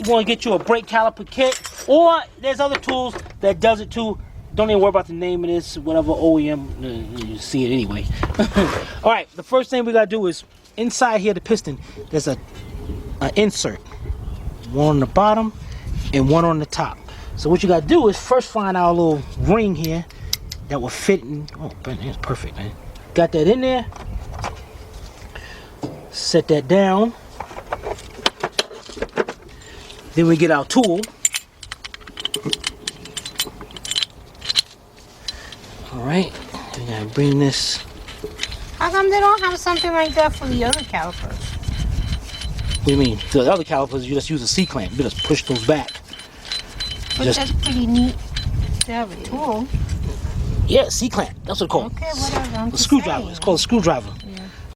want to get you a brake caliper kit, or there's other tools that does it too. Don't even worry about the name of this, whatever OEM, you see it anyway. All right, the first thing we gotta do is inside here, the piston, there's an insert, one on the bottom and one on the top. So what you gotta do is first find our little ring here that will fit in. Oh, man, that's perfect, man. Got that in there. Set that down. Then we get our tool. Alright, we gotta bring this. How come they don't have something like that for the other calipers? What do you mean? The other calipers, you just use a C-clamp. You just push those back. But that's pretty neat to have a tool. Yeah, C-clamp. That's what it's called. Okay, whatever. A screwdriver. It's called a screwdriver.